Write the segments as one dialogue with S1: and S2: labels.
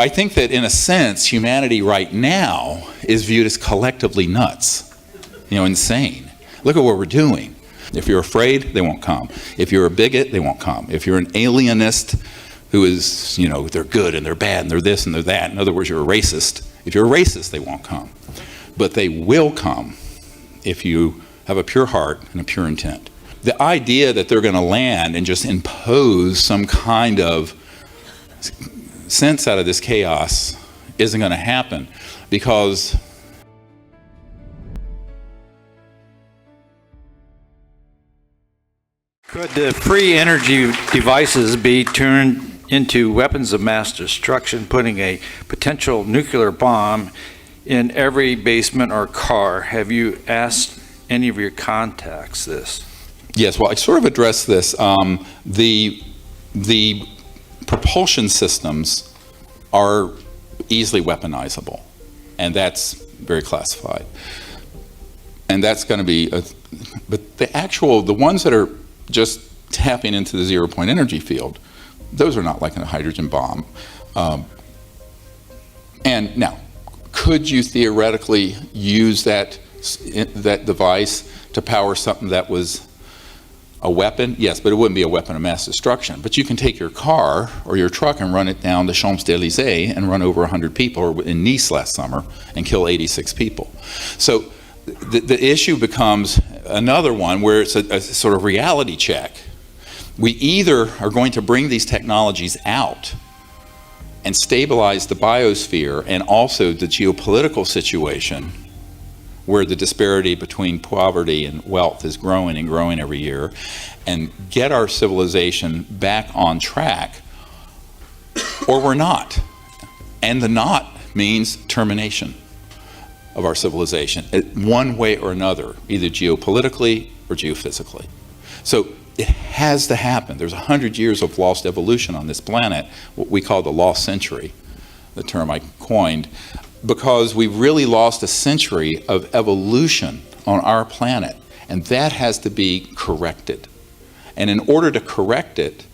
S1: I think that in a sense, humanity right now is viewed as collectively nuts, insane. Look at what we're doing. If you're afraid, they won't come. If you're a bigot, they won't come. If you're an alienist who is, they're good and they're bad and they're this and they're that, in other words, you're a racist. If you're a racist, they won't come. But they will come if you have a pure heart and a pure intent. The idea that they're going to land and just impose some kind of sense out of this chaos isn't going to happen, because
S2: could the free energy devices be turned into weapons of mass destruction, putting a potential nuclear bomb in every basement or car? Have you asked any of your contacts this?
S1: Yes, well, I sort of addressed this. The propulsion systems are easily weaponizable, and that's very classified. And that's going to be, but the ones that are just tapping into the zero-point energy field, those are not like a hydrogen bomb. And now, could you theoretically use that device to power something that was a weapon? Yes, but it wouldn't be a weapon of mass destruction. But you can take your car or your truck and run it down the Champs-Élysées and run over 100 people, or in Nice last summer, and kill 86 people. So the issue becomes another one where it's a sort of reality check. We either are going to bring these technologies out and stabilize the biosphere and also the geopolitical situation, where the disparity between poverty and wealth is growing and growing every year, and get our civilization back on track, or we're not. And the not means termination of our civilization, one way or another, either geopolitically or geophysically. So it has to happen. There's 100 years of lost evolution on this planet, what we call the lost century, the term I coined, because we've really lost a century of evolution on our planet, and that has to be corrected. And in order to correct it,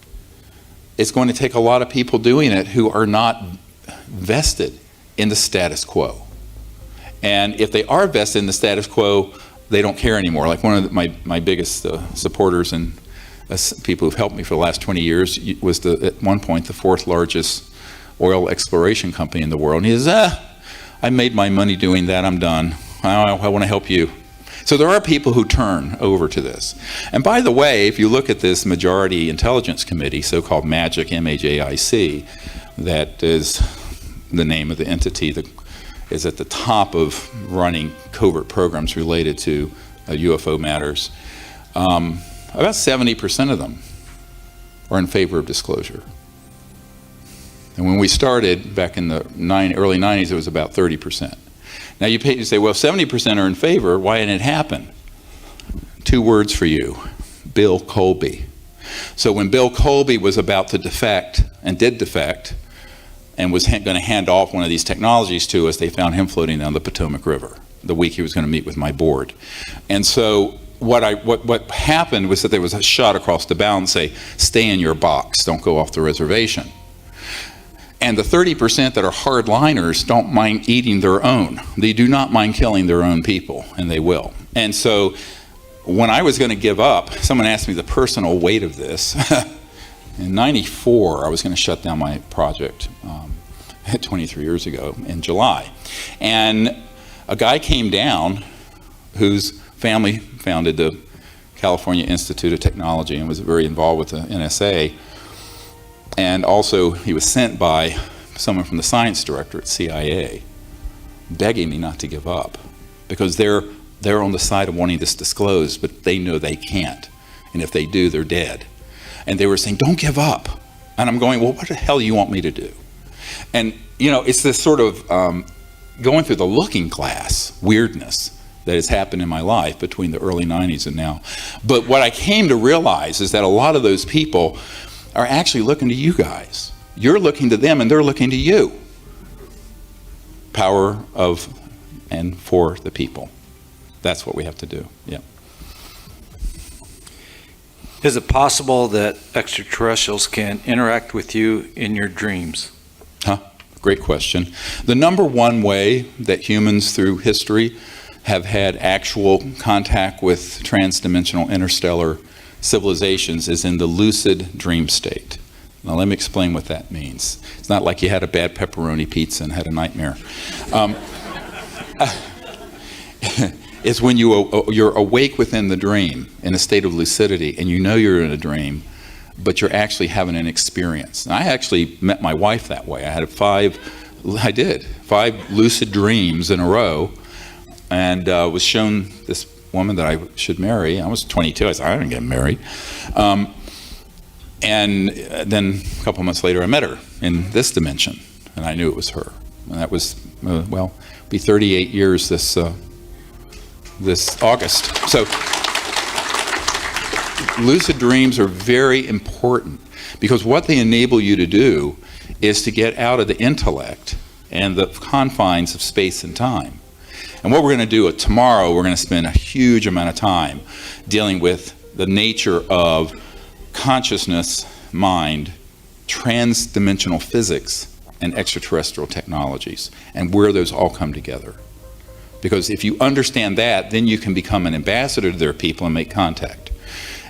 S1: it's going to take a lot of people doing it who are not vested in the status quo. And if they are vested in the status quo, they don't care anymore. Like one of my biggest supporters and people who've helped me for the last 20 years was at one point the 4th largest oil exploration company in the world. And he says, I made my money doing that, I'm done. I want to help you. So there are people who turn over to this. And by the way, if you look at this Majority Intelligence Committee, so-called MAGIC, M-A-J-I-C, that is the name of the entity that is at the top of running covert programs related to UFO matters, about 70% of them are in favor of disclosure. And when we started back in the early 90s, it was about 30%. Now you say, well, 70% are in favor, why didn't it happen? 2 words for you: Bill Colby. So when Bill Colby was about to defect, and did defect, and was going to hand off one of these technologies to us, they found him floating down the Potomac River the week he was going to meet with my board. And so what happened was that there was a shot across the bow and say, stay in your box, don't go off the reservation. And the 30% that are hardliners don't mind eating their own. They do not mind killing their own people, and they will. And so when I was going to give up, someone asked me the personal weight of this. In '94, I was going to shut down my project 23 years ago in July. And a guy came down whose family founded the California Institute of Technology and was very involved with the NSA. And also, he was sent by someone from the science director at CIA, begging me not to give up, because they're on the side of wanting this disclosed, but they know they can't. And if they do, they're dead. And they were saying, don't give up. And I'm going, well, what the hell do you want me to do? And, it's this sort of going through the looking glass weirdness that has happened in my life between the early 90s and now. But what I came to realize is that a lot of those people are actually looking to you guys. You're looking to them and they're looking to you. Power of and for the people. That's what we have to do. Yeah.
S2: Is it possible that extraterrestrials can interact with you in your dreams?
S1: Huh? Great question. The number one way that humans through history have had actual contact with transdimensional interstellar civilizations is in the lucid dream state. Now let me explain what that means. It's not like you had a bad pepperoni pizza and had a nightmare. It's when you're awake within the dream in a state of lucidity, and you know you're in a dream, but you're actually having an experience. And I actually met my wife that way. I had five lucid dreams in a row, and was shown this woman that I should marry. I was 22. I said, I didn't get married. And then a couple months later, I met her in this dimension, and I knew it was her. And that was, be 38 years this August. So lucid dreams are very important because what they enable you to do is to get out of the intellect and the confines of space and time. And what we're going to do tomorrow, we're going to spend a huge amount of time dealing with the nature of consciousness, mind, trans-dimensional physics, and extraterrestrial technologies, and where those all come together. Because if you understand that, then you can become an ambassador to their people and make contact.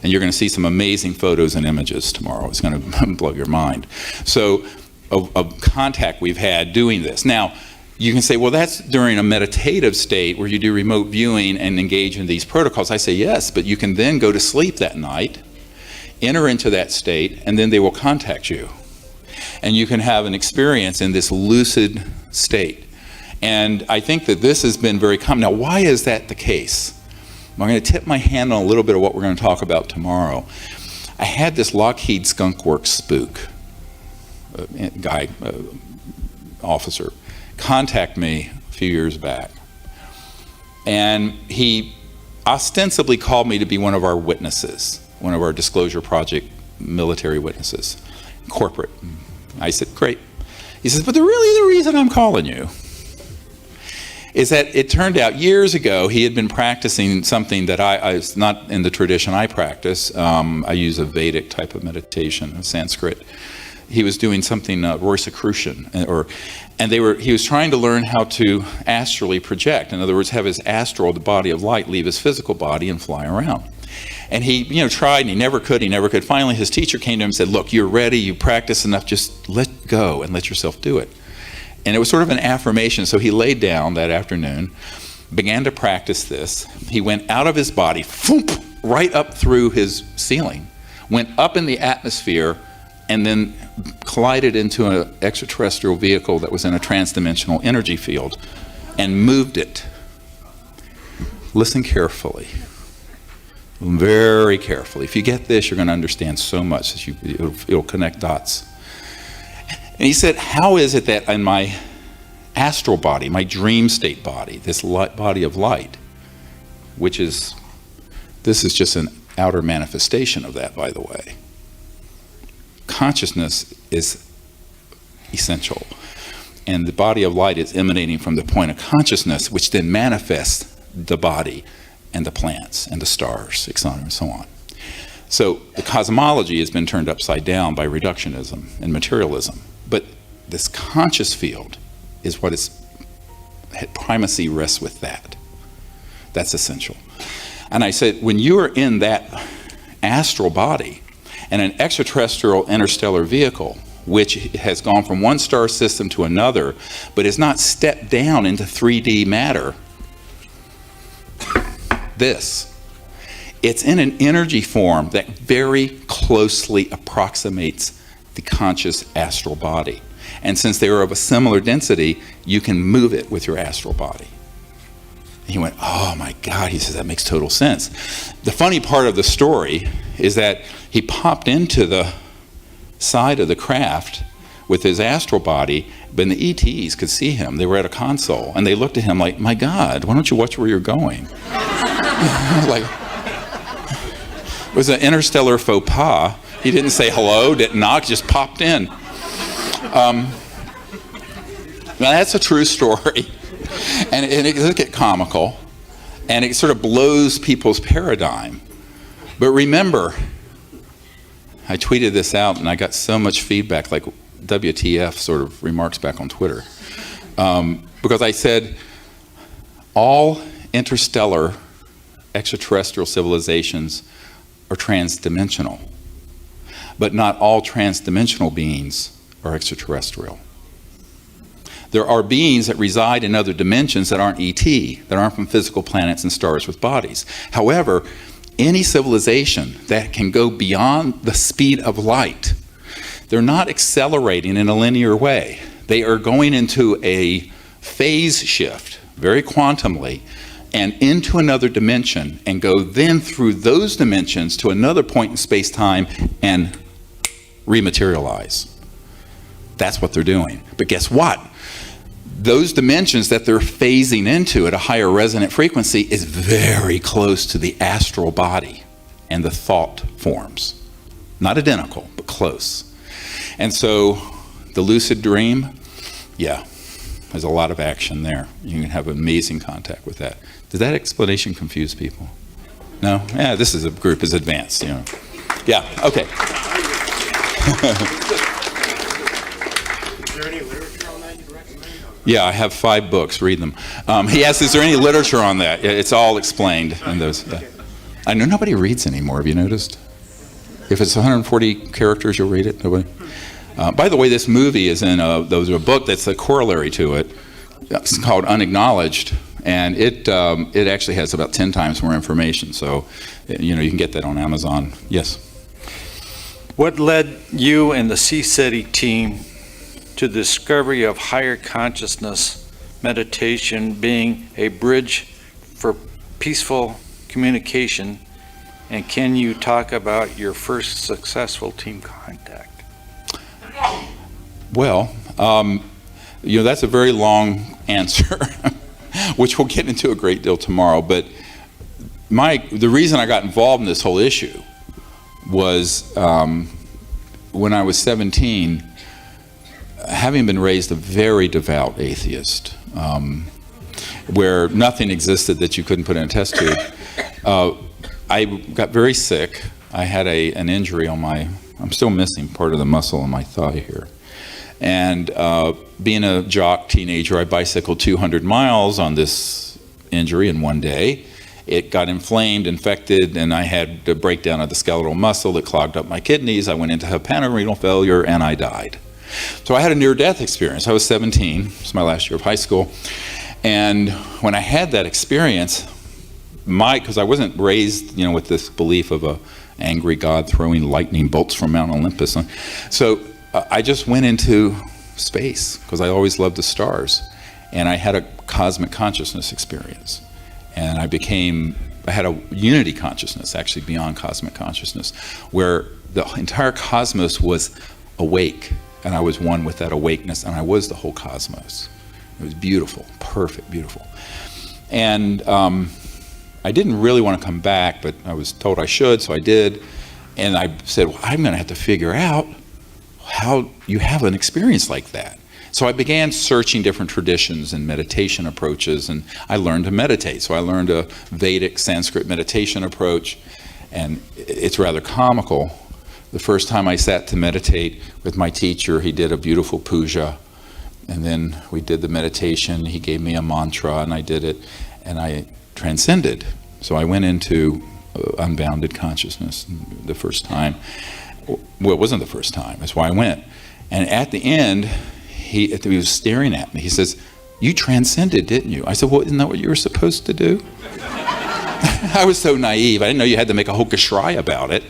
S1: And you're going to see some amazing photos and images tomorrow. It's going to blow your mind. So, of contact we've had doing this. Now, you can say, well, that's during a meditative state where you do remote viewing and engage in these protocols. I say, yes, but you can then go to sleep that night, enter into that state, and then they will contact you. And you can have an experience in this lucid state. And I think that this has been very common. Now, why is that the case? I'm going to tip my hand on a little bit of what we're going to talk about tomorrow. I had this Lockheed Skunk Works spook officer contact me a few years back. And he ostensibly called me to be one of our witnesses, one of our Disclosure Project military witnesses, corporate. I said, great. He says, but really the reason I'm calling you is that it turned out years ago he had been practicing something that I was not in the tradition I practice. I use a Vedic type of meditation, a Sanskrit. He was doing something, Rosicrucian, he was trying to learn how to astrally project. In other words, have his astral, the body of light, leave his physical body and fly around. And he, tried, and he never could. Finally, his teacher came to him and said, look, you're ready, you practice enough, just let go and let yourself do it. And it was sort of an affirmation. So he laid down that afternoon, began to practice this. He went out of his body, foomp, right up through his ceiling, went up in the atmosphere, and then collided into an extraterrestrial vehicle that was in a transdimensional energy field and moved it. Listen carefully. Very carefully. If you get this, you're going to understand so much that it'll connect dots. And he said, how is it that in my astral body, my dream state body, this body of light, this is just an outer manifestation of that, by the way. Consciousness is essential. And the body of light is emanating from the point of consciousness, which then manifests the body and the plants and the stars, etc., and so on. So the cosmology has been turned upside down by reductionism and materialism. But this conscious field is what its primacy rests with that. That's essential. And I said, when you are in that astral body and an extraterrestrial interstellar vehicle, which has gone from one star system to another, but is not stepped down into 3D matter, it's in an energy form that very closely approximates the conscious astral body. And since they are of a similar density, you can move it with your astral body. And he went, oh my God, he says, that makes total sense. The funny part of the story is that he popped into the side of the craft with his astral body, but the ETs could see him. They were at a console, and they looked at him like, my God, why don't you watch where you're going? Like, it was an interstellar faux pas. He didn't say hello, didn't knock, just popped in. Now that's a true story, and it does get comical, and it sort of blows people's paradigm. But remember, I tweeted this out, and I got so much feedback, like, WTF sort of remarks back on Twitter. Because I said, all interstellar extraterrestrial civilizations are transdimensional, but not all transdimensional beings are extraterrestrial. There are beings that reside in other dimensions that aren't ET, that aren't from physical planets and stars with bodies. However, any civilization that can go beyond the speed of light, they're not accelerating in a linear way. They are going into a phase shift, very quantumly, and into another dimension, and go then through those dimensions to another point in space-time and rematerialize. That's what they're doing. But guess what? Those dimensions that they're phasing into at a higher resonant frequency is very close to the astral body and the thought forms. Not identical, but close. And so the lucid dream, yeah, there's a lot of action there. You can have amazing contact with that. Does that explanation confuse people? No? Yeah, this is a group is advanced, you know. Yeah, okay.
S3: Is there any literature on that you'd recommend?
S1: Yeah, I have 5 books. Read them. He asked, is there any literature on that? It's all explained in those. Yeah. I know nobody reads anymore. Have you noticed? If it's 140 characters, you'll read it. Nobody. By the way, this movie is in there's a book that's a corollary to it. It's called Unacknowledged, and it actually has about 10 times more information. So, you know, you can get that on Amazon. Yes.
S2: What led you and the C-SETI team to the discovery of higher consciousness meditation being a bridge for peaceful communication? And can you talk about your first successful team contact?
S1: Well, you know, that's a very long answer, which we'll get into a great deal tomorrow. But the reason I got involved in this whole issue was when I was 17, having been raised a very devout atheist, where nothing existed that you couldn't put in a test tube, I got very sick. I had an injury on I'm still missing part of the muscle on my thigh here. And being a jock teenager, I bicycled 200 miles on this injury in one day. It got inflamed, infected, and I had a breakdown of the skeletal muscle that clogged up my kidneys. I went into hepatorenal failure, and I died. So I had a near-death experience. I was 17. It was my last year of high school. And when I had that experience, because I wasn't raised, you know, with this belief of a angry God throwing lightning bolts from Mount Olympus. So I just went into space because I always loved the stars. And I had a cosmic consciousness experience. And I had a unity consciousness, actually beyond cosmic consciousness, where the entire cosmos was awake. And I was one with that awakeness, and I was the whole cosmos. It was beautiful, perfect, beautiful. And I didn't really want to come back, but I was told I should, so I did. And I said, well, I'm going to have to figure out how you have an experience like that. So I began searching different traditions and meditation approaches, and I learned to meditate. So I learned a Vedic Sanskrit meditation approach, and it's rather comical. The first time I sat to meditate with my teacher, he did a beautiful puja, and then we did the meditation. He gave me a mantra, and I did it, and I transcended. So I went into unbounded consciousness the first time. Well, it wasn't the first time. That's why I went. And at the end, he was staring at me. He says, "You transcended, didn't you?" I said, "Well, isn't that what you were supposed to do?" I was so naive. I didn't know you had to make a whole kashrai about it,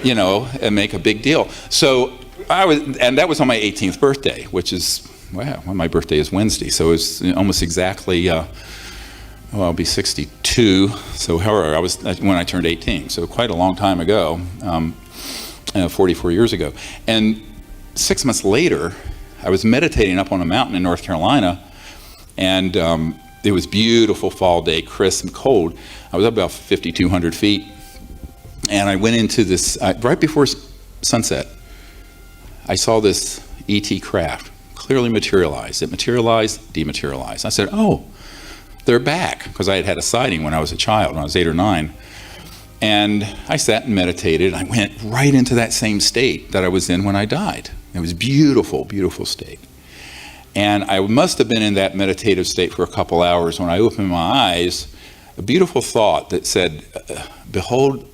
S1: you know, and make a big deal. So and that was on my 18th birthday, which is, wow, well, my birthday is Wednesday. So it was almost exactly, I'll be 62. So however, I was when I turned 18. So quite a long time ago, 44 years ago. And 6 months later, I was meditating up on a mountain in North Carolina, and it was beautiful fall day, crisp and cold. I was up about 5,200 feet, and I went into this, right before sunset, I saw this ET craft clearly materialized. It materialized, dematerialized. I said, oh, they're back, because I had had a sighting when I was a child, when I was 8 or 9. And I sat and meditated. I went right into that same state that I was in when I died. It was beautiful, beautiful state. And I must have been in that meditative state for a couple hours. When I opened my eyes, a beautiful thought that said, behold,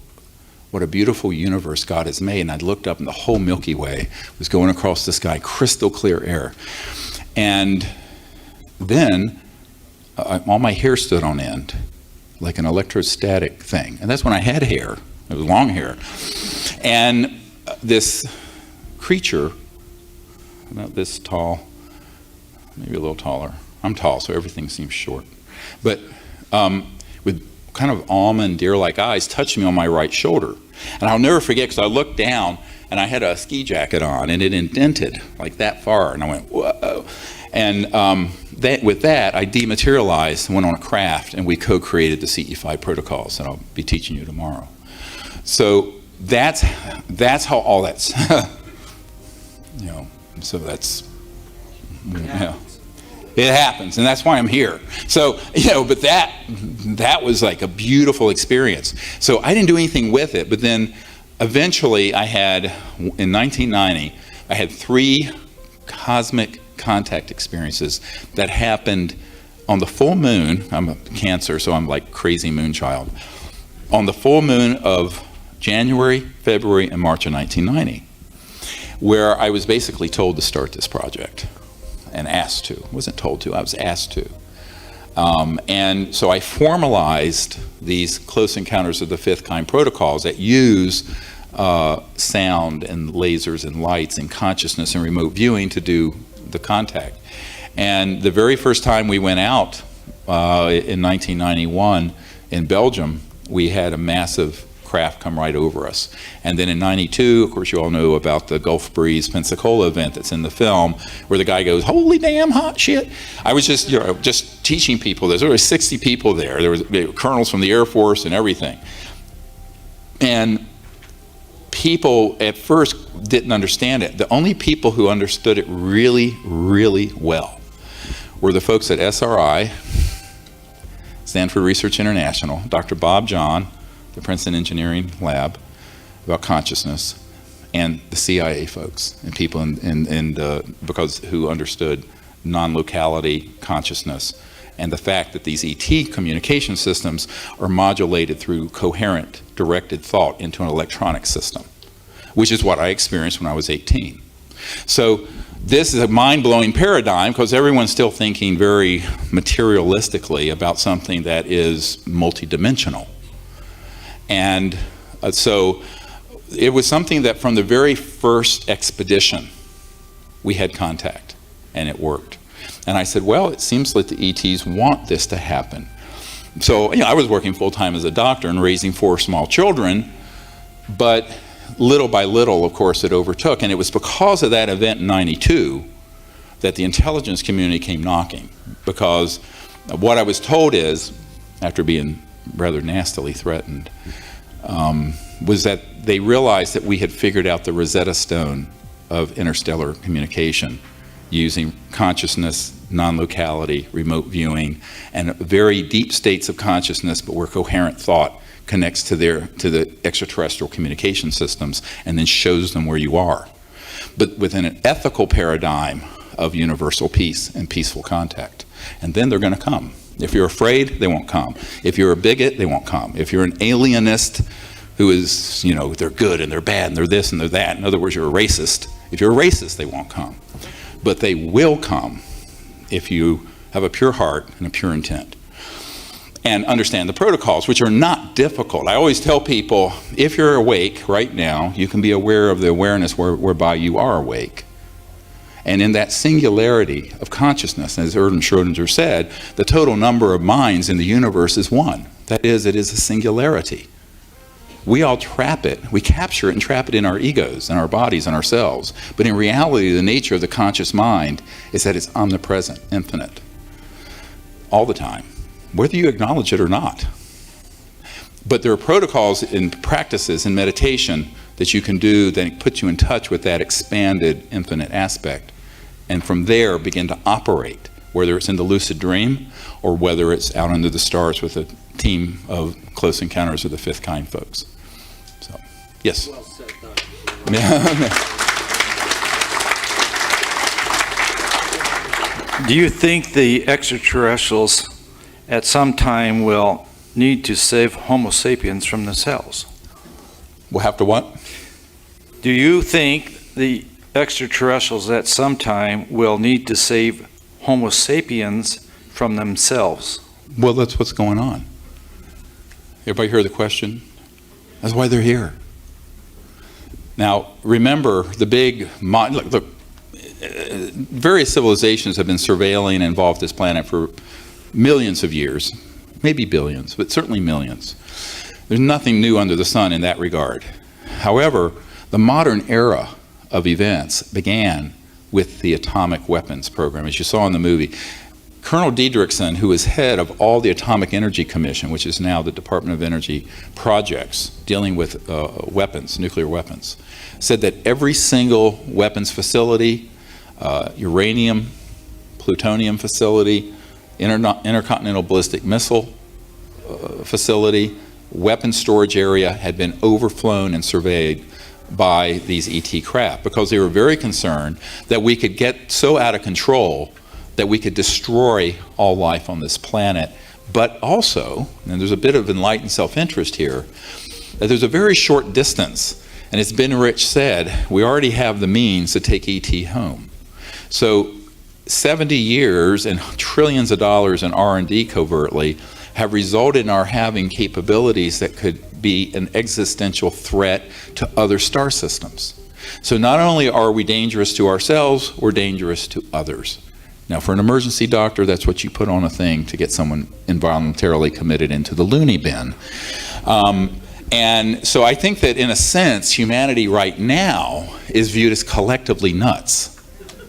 S1: what a beautiful universe God has made. And I looked up and the whole Milky Way was going across the sky, crystal clear air. And then all my hair stood on end, like an electrostatic thing. And that's when I had hair. It was long hair. And this creature, about this tall, maybe a little taller. I'm tall, so everything seems short. But with kind of almond deer-like eyes, touched me on my right shoulder. And I'll never forget, because I looked down, and I had a ski jacket on, and it indented like that far. And I went, whoa. And with that, I dematerialized and went on a craft, and we co-created the CE5 protocols that I'll be teaching you tomorrow. So that's how all that's, so that's, it happens, and that's why I'm here. So, but that was like a beautiful experience. So I didn't do anything with it, but then eventually in 1990, I had 3 cosmic contact experiences that happened on the full moon. I'm a Cancer, so I'm like crazy moon child. On the full moon of January, February, and March of 1990, where I was basically told to start this project and asked to. I wasn't told to, I was asked to. And so I formalized these close encounters of the fifth kind protocols that use sound and lasers and lights and consciousness and remote viewing to do the contact. And the very first time we went out in 1991 in Belgium, we had a massive craft come right over us. And then in 92, of course, you all know about the Gulf Breeze Pensacola event that's in the film, where the guy goes, holy damn hot shit. I was just teaching people this. There were 60 people there. There were colonels from the Air Force and everything. And people at first didn't understand it. The only people who understood it really, really well were the folks at SRI, Stanford Research International, Dr. Bob John, the Princeton Engineering Lab, about consciousness, and the CIA folks and people who understood non-locality consciousness and the fact that these ET communication systems are modulated through coherent, directed thought into an electronic system, which is what I experienced when I was 18. So this is a mind-blowing paradigm because everyone's still thinking very materialistically about something that is multidimensional. And so it was something that from the very first expedition, we had contact, and it worked. And I said, well, it seems like the ETs want this to happen. So, I was working full-time as a doctor and raising 4 small children, but little by little, of course, it overtook. And it was because of that event in 92 that the intelligence community came knocking. Because what I was told is, after being rather nastily threatened, was that they realized that we had figured out the Rosetta Stone of interstellar communication using consciousness, non-locality, remote viewing, and very deep states of consciousness, but where coherent thought connects to the extraterrestrial communication systems and then shows them where you are. But within an ethical paradigm of universal peace and peaceful contact. And then they're going to come. If you're afraid, they won't come. If you're a bigot, they won't come. If you're an alienist who is, they're good and they're bad and they're this and they're that, in other words, you're a racist. If you're a racist, they won't come. But they will come if you have a pure heart and a pure intent. And understand the protocols, which are not difficult. I always tell people, if you're awake right now, you can be aware of the awareness whereby you are awake. And in that singularity of consciousness, as Erwin Schrödinger said, the total number of minds in the universe is 1. That is, it is a singularity. We all trap it. We capture it and trap it in our egos and our bodies and ourselves. But in reality, the nature of the conscious mind is that it's omnipresent, infinite, all the time, whether you acknowledge it or not. But there are protocols and practices in meditation that you can do that put you in touch with that expanded, infinite aspect. And from there, begin to operate, whether it's in the lucid dream or whether it's out under the stars with a team of close encounters of the fifth kind folks. So, yes?
S3: Well said, Dr.
S2: Do you think the extraterrestrials at some time will need to save Homo sapiens from themselves?
S1: We'll have to what?
S2: Do you think the extraterrestrials at some time will need to save Homo sapiens from themselves?
S1: Well, that's what's going on. Everybody hear the question? That's why they're here. Now, remember the big, look, various civilizations have been surveilling and involved this planet for millions of years, maybe billions, but certainly millions. There's nothing new under the sun in that regard. However, the modern era of events began with the atomic weapons program, as you saw in the movie. Colonel Diedrichson, who is head of all the Atomic Energy Commission, which is now the Department of Energy projects dealing with weapons, nuclear weapons, said that every single weapons facility, uranium, plutonium facility, intercontinental ballistic missile facility, weapons storage area had been overflown and surveyed by these ET craft, because they were very concerned that we could get so out of control that we could destroy all life on this planet. But also, and there's a bit of enlightened self-interest here, that there's a very short distance, and it's been Rich said, we already have the means to take ET home. So 70 years and trillions of dollars in R&D covertly have resulted in our having capabilities that could be an existential threat to other star systems. So not only are we dangerous to ourselves, we're dangerous to others. Now, for an emergency doctor, that's what you put on a thing to get someone involuntarily committed into the loony bin. And so I think that in a sense, humanity right now is viewed as collectively nuts,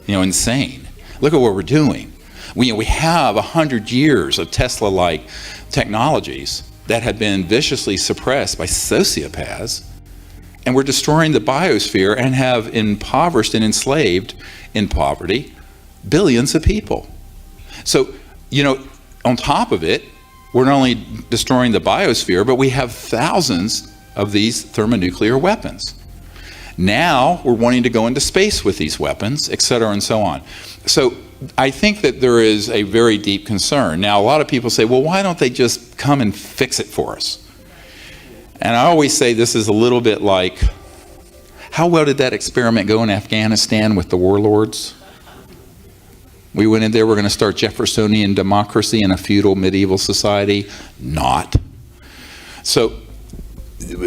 S1: insane. Look at what we're doing. We have 100 years of Tesla-like technologies that have been viciously suppressed by sociopaths, and we're destroying the biosphere and have impoverished and enslaved in poverty billions of people. So, on top of it, we're not only destroying the biosphere, but we have thousands of these thermonuclear weapons. Now we're wanting to go into space with these weapons, et cetera, and so on. So I think that there is a very deep concern. Now, a lot of people say, well, why don't they just come and fix it for us? And I always say this is a little bit like, how well did that experiment go in Afghanistan with the warlords? We went in there, we're going to start Jeffersonian democracy in a feudal medieval society. Not. So,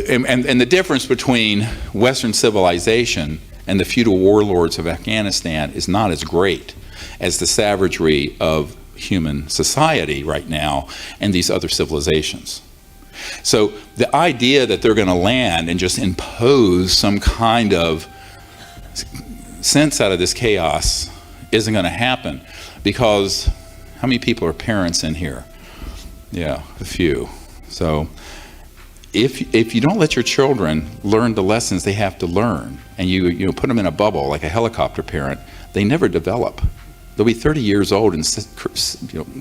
S1: and the difference between Western civilization and the feudal warlords of Afghanistan is not as great as the savagery of human society right now and these other civilizations. So the idea that they're going to land and just impose some kind of sense out of this chaos isn't going to happen, because how many people are parents in here? Yeah, a few. So if you don't let your children learn the lessons they have to learn, and you put them in a bubble like a helicopter parent, they never develop. They'll be 30 years old and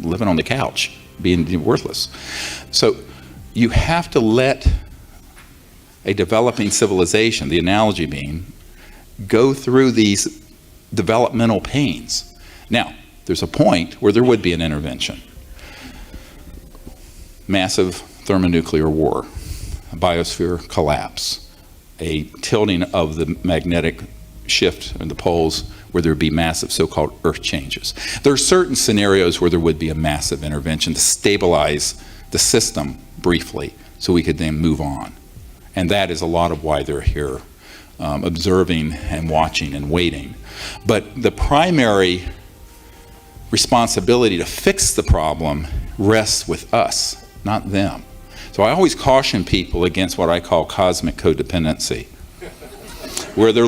S1: living on the couch, being worthless. So you have to let a developing civilization, the analogy being, go through these developmental pains. Now, there's a point where there would be an intervention. Massive thermonuclear war, a biosphere collapse, a tilting of the magnetic shift in the poles where there would be massive so-called earth changes. There are certain scenarios where there would be a massive intervention to stabilize the system briefly so we could then move on. And that is a lot of why they're here, observing and watching and waiting. But the primary responsibility to fix the problem rests with us, not them. So I always caution people against what I call cosmic codependency, where they're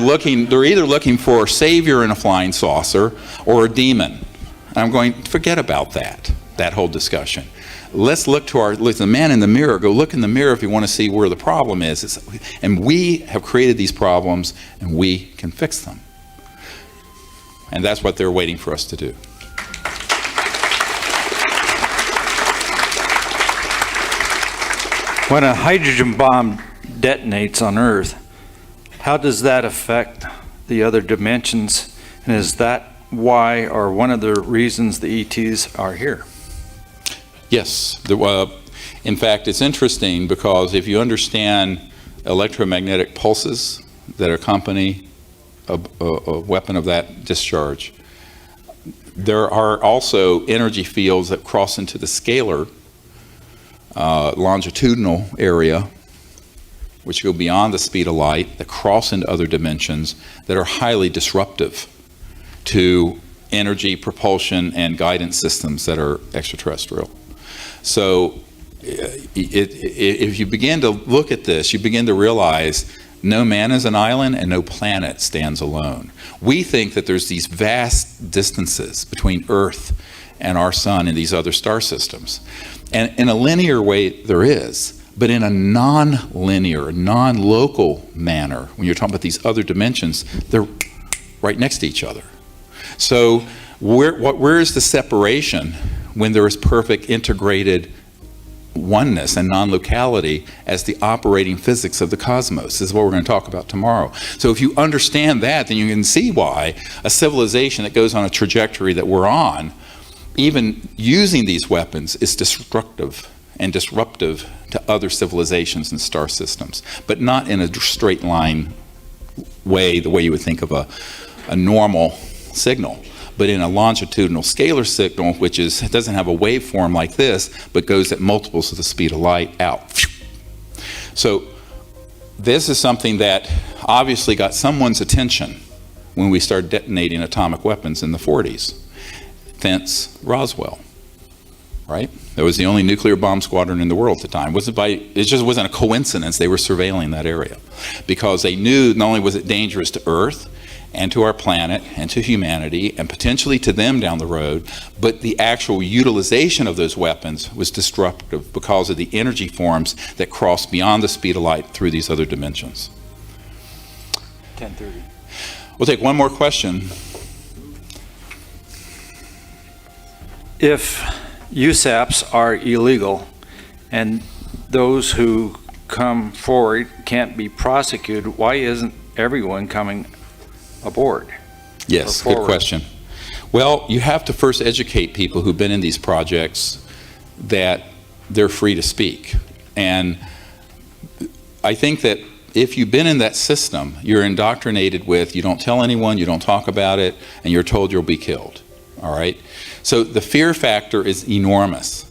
S1: either looking for a savior in a flying saucer or a demon. I'm going, forget about that whole discussion. Let's look to the man in the mirror. Go look in the mirror if you want to see where the problem is. And we have created these problems, and we can fix them. And that's what they're waiting for us to do.
S2: When a hydrogen bomb detonates on Earth, how does that affect the other dimensions? And is that why or one of the reasons the ETs are here?
S1: Yes. In fact, it's interesting because if you understand electromagnetic pulses that accompany a weapon of that discharge, there are also energy fields that cross into the scalar longitudinal area, which go beyond the speed of light, that cross into other dimensions that are highly disruptive to energy, propulsion, and guidance systems that are extraterrestrial. So if you begin to look at this, you begin to realize no man is an island and no planet stands alone. We think that there's these vast distances between Earth and our sun and these other star systems. And in a linear way, there is. But in a non-linear, non-local manner, when you're talking about these other dimensions, they're right next to each other. So where is the separation when there is perfect integrated oneness and non-locality as the operating physics of the cosmos? This is what we're going to talk about tomorrow. So if you understand that, then you can see why a civilization that goes on a trajectory that we're on, even using these weapons, is destructive and disruptive to other civilizations and star systems, but not in a straight line way, the way you would think of a normal signal, but in a longitudinal scalar signal, which doesn't have a waveform like this, but goes at multiples of the speed of light out. So this is something that obviously got someone's attention when we started detonating atomic weapons in the 40s. Thence Roswell, right? That was the only nuclear bomb squadron in the world at the time. It just wasn't a coincidence they were surveilling that area, because they knew not only was it dangerous to Earth and to our planet and to humanity and potentially to them down the road, but the actual utilization of those weapons was disruptive because of the energy forms that cross beyond the speed of light through these other dimensions.
S2: 10:30.
S1: We'll take one more question.
S2: If USAPs are illegal and those who come forward can't be prosecuted, why isn't everyone coming aboard?
S1: Yes, good question. Well, you have to first educate people who've been in these projects that they're free to speak. And I think that if you've been in that system, you're indoctrinated with, you don't tell anyone, you don't talk about it, and you're told you'll be killed. All right? So the fear factor is enormous.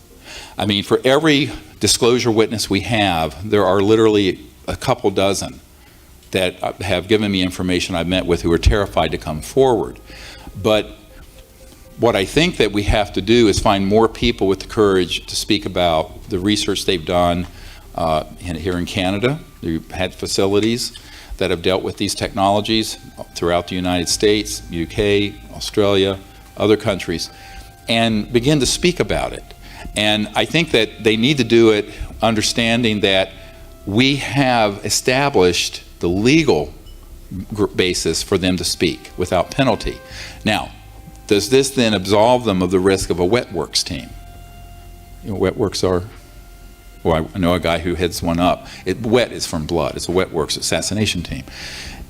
S1: I mean, for every disclosure witness we have, there are literally a couple dozen that have given me information I've met with who are terrified to come forward. But what I think that we have to do is find more people with the courage to speak about the research they've done here in Canada. They've had facilities that have dealt with these technologies throughout the United States, UK, Australia, other countries, and begin to speak about it. And I think that they need to do it understanding that we have established the legal basis for them to speak without penalty. Now, does this then absolve them of the risk of a wet works team? You know, wet works are, well, I know a guy who heads one up. Wet is from blood. It's a wet works assassination team.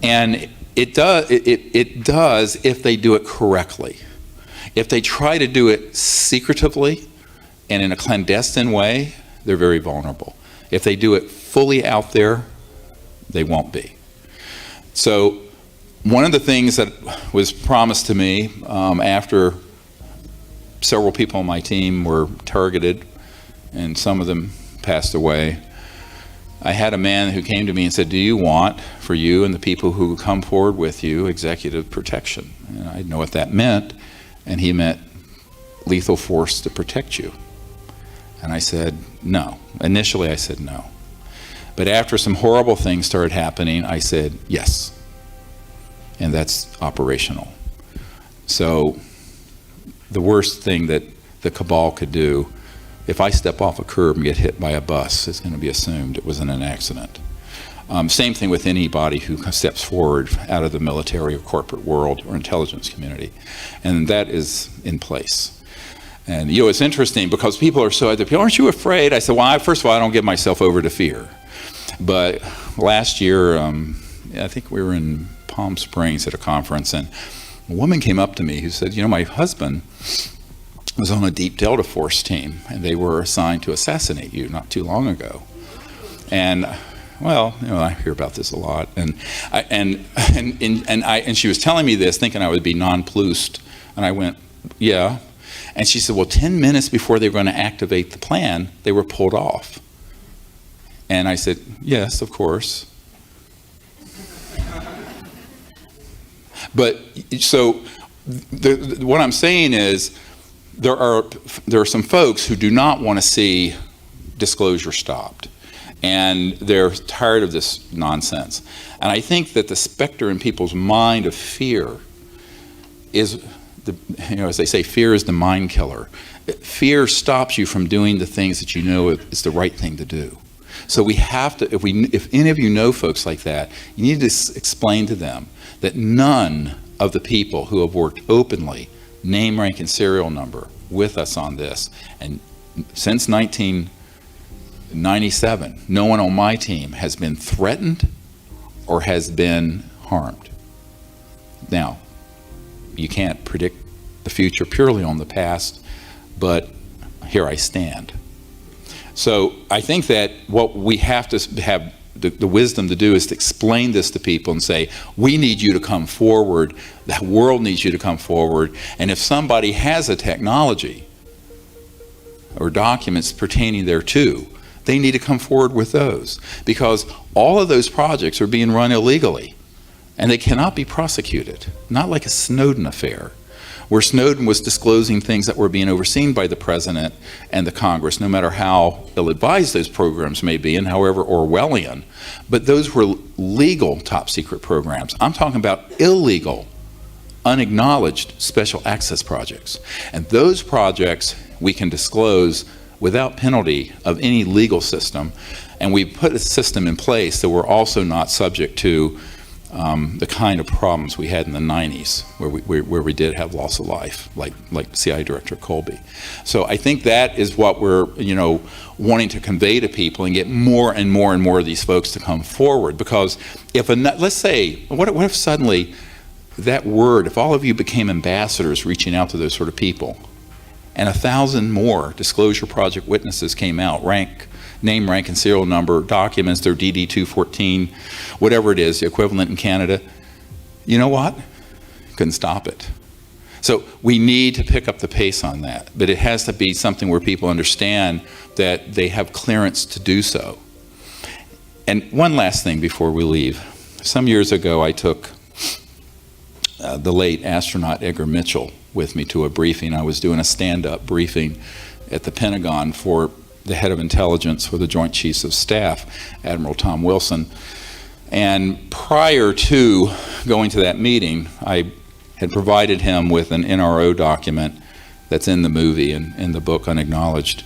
S1: And it does if they do it correctly. If they try to do it secretively and in a clandestine way, they're very vulnerable. If they do it fully out there, they won't be. So one of the things that was promised to me after several people on my team were targeted and some of them passed away, I had a man who came to me and said, do you want, for you and the people who come forward with you, executive protection? And I didn't know what that meant, and he meant lethal force to protect you. And I said, no. Initially I said no. But after some horrible things started happening, I said yes. And that's operational. So the worst thing that the cabal could do, if I step off a curb and get hit by a bus, it's going to be assumed it wasn't an accident. Same thing with anybody who steps forward out of the military or corporate world or intelligence community. And that is in place. And you know, it's interesting because people are so, aren't you afraid? I said, well, first of all, I don't give myself over to fear. But last year, I think we were in Palm Springs at a conference, and a woman came up to me who said, my husband was on a deep Delta Force team, and they were assigned to assassinate you not too long ago. And well, I hear about this a lot, and she was telling me this, thinking I would be nonplussed, and I went, yeah. And she said, well, 10 minutes before they were going to activate the plan, they were pulled off. And I said, yes, of course. But so what I'm saying is there are some folks who do not want to see disclosure stopped, and they're tired of this nonsense. And I think that the specter in people's mind of fear is, as they say, fear is the mind killer. Fear stops you from doing the things that you know is the right thing to do. So we have to, if any of you know folks like that, you need to explain to them that none of the people who have worked openly, name, rank, and serial number with us on this, and since 1997, no one on my team has been threatened or has been harmed. Now, you can't predict the future purely on the past, but here I stand. So I think that what we have to have the wisdom to do is to explain this to people and say, we need you to come forward, the world needs you to come forward, and if somebody has a technology or documents pertaining thereto, they need to come forward with those, because all of those projects are being run illegally and they cannot be prosecuted. Not like a Snowden affair, where Snowden was disclosing things that were being overseen by the president and the Congress, no matter how ill-advised those programs may be and however Orwellian. But those were legal top secret programs. I'm talking about illegal, unacknowledged special access projects. And those projects we can disclose without penalty of any legal system. And we put a system in place that we're also not subject to the kind of problems we had in the 90s, where we did have loss of life, like CIA Director Colby. So I think that is what we're wanting to convey to people and get more and more and more of these folks to come forward. Because if let's say, what if suddenly that word, if all of you became ambassadors reaching out to those sort of people, and 1,000 more Disclosure Project witnesses came out, name, rank, and serial number, documents, their DD-214, whatever it is, the equivalent in Canada, you know what? Couldn't stop it. So we need to pick up the pace on that, but it has to be something where people understand that they have clearance to do so. And one last thing before we leave. Some years ago, I took the late astronaut Edgar Mitchell with me to a briefing. I was doing a stand-up briefing at the Pentagon for the head of intelligence for the Joint Chiefs of Staff, Admiral Tom Wilson. And prior to going to that meeting, I had provided him with an NRO document that's in the movie and in the book Unacknowledged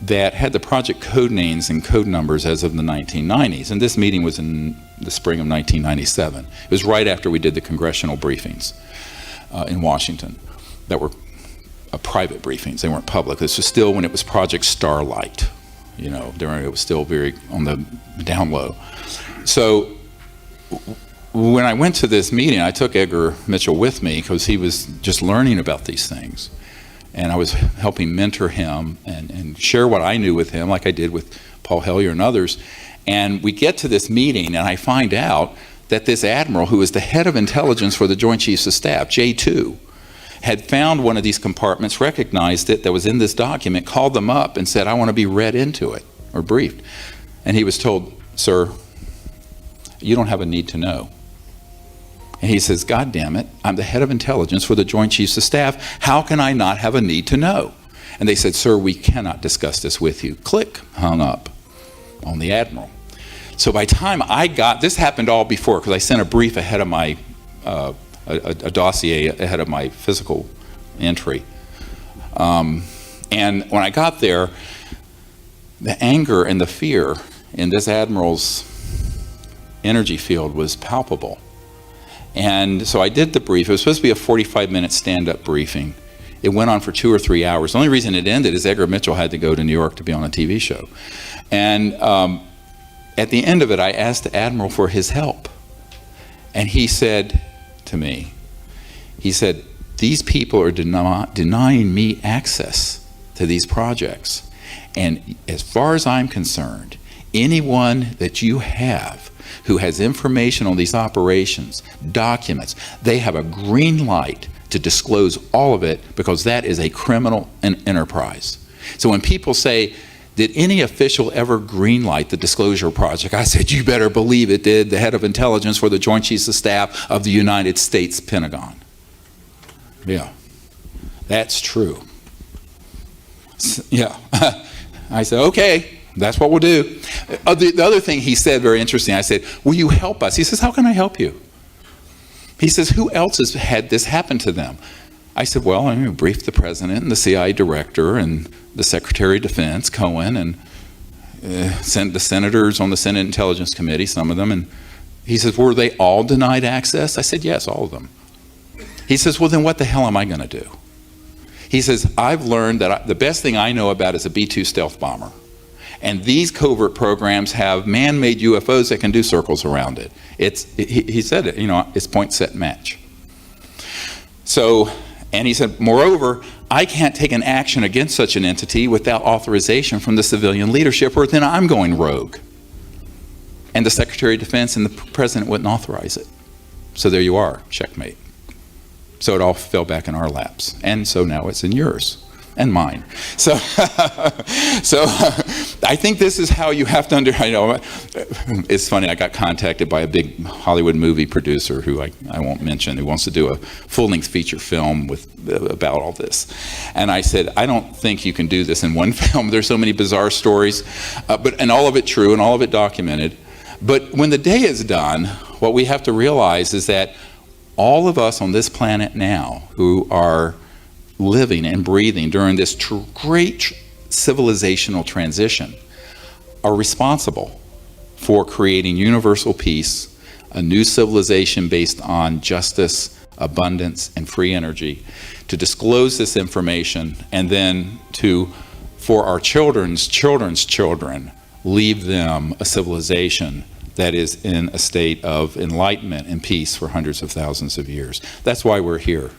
S1: that had the project code names and code numbers as of the 1990s. And this meeting was in the spring of 1997. It was right after we did the congressional briefings in Washington that were private briefings. They weren't public. This was still when it was Project Starlight, during it was still very on the down low. So when I went to this meeting, I took Edgar Mitchell with me because he was just learning about these things. And I was helping mentor him and share what I knew with him, like I did with Paul Hellyer and others. And we get to this meeting, and I find out that this admiral, who was the head of intelligence for the Joint Chiefs of Staff, J2, had found one of these compartments, recognized it, that was in this document, called them up and said, I want to be read into it, or briefed. And he was told, sir, you don't have a need to know. And he says, God damn it, I'm the head of intelligence for the Joint Chiefs of Staff. How can I not have a need to know? And they said, sir, we cannot discuss this with you. Click, hung up on the admiral. So by the time I got, this happened all before, because I sent a brief ahead of my, a dossier ahead of my physical entry. And when I got there, the anger and the fear in this admiral's energy field was palpable. And so I did the brief. It was supposed to be a 45-minute stand-up briefing. It went on for 2 or 3 hours. The only reason it ended is Edgar Mitchell had to go to New York to be on a TV show. And at the end of it, I asked the admiral for his help. And he said to me, He said, these people are denying me access to these projects. And as far as I'm concerned, anyone that you have who has information on these operations, documents, they have a green light to disclose all of it, because that is a criminal enterprise. So when people say, did any official ever greenlight the Disclosure Project? I said, you better believe it did. The head of intelligence for the Joint Chiefs of Staff of the United States Pentagon. Yeah, that's true. Yeah. I said, okay, that's what we'll do. The other thing he said, very interesting, I said, will you help us? He says, how can I help you? He says, who else has had this happen to them? I said, well, I briefed the president and the CIA director and the Secretary of Defense, Cohen, and sent the senators on the Senate Intelligence Committee, some of them. And he says, were they all denied access? I said, yes, all of them. He says, well, then what the hell am I going to do? He says, I've learned that the best thing I know about is a B-2 stealth bomber. And these covert programs have man-made UFOs that can do circles around it. He said it, it's point, set, match. So, and he said, moreover, I can't take an action against such an entity without authorization from the civilian leadership, or then I'm going rogue. And the Secretary of Defense and the President wouldn't authorize it. So there you are, checkmate. So it all fell back in our laps. And so now it's in yours and mine. So, I think this is how you have to it's funny, I got contacted by a big Hollywood movie producer who I won't mention, who wants to do a full-length feature film about all this. And I said, I don't think you can do this in one film. There's so many bizarre stories, and all of it true and all of it documented. But when the day is done, what we have to realize is that all of us on this planet now who are living and breathing during this great civilizational transition are responsible for creating universal peace, a new civilization based on justice, abundance, and free energy, to disclose this information, and then for our children's children, leave them a civilization that is in a state of enlightenment and peace for hundreds of thousands of years. That's why we're here.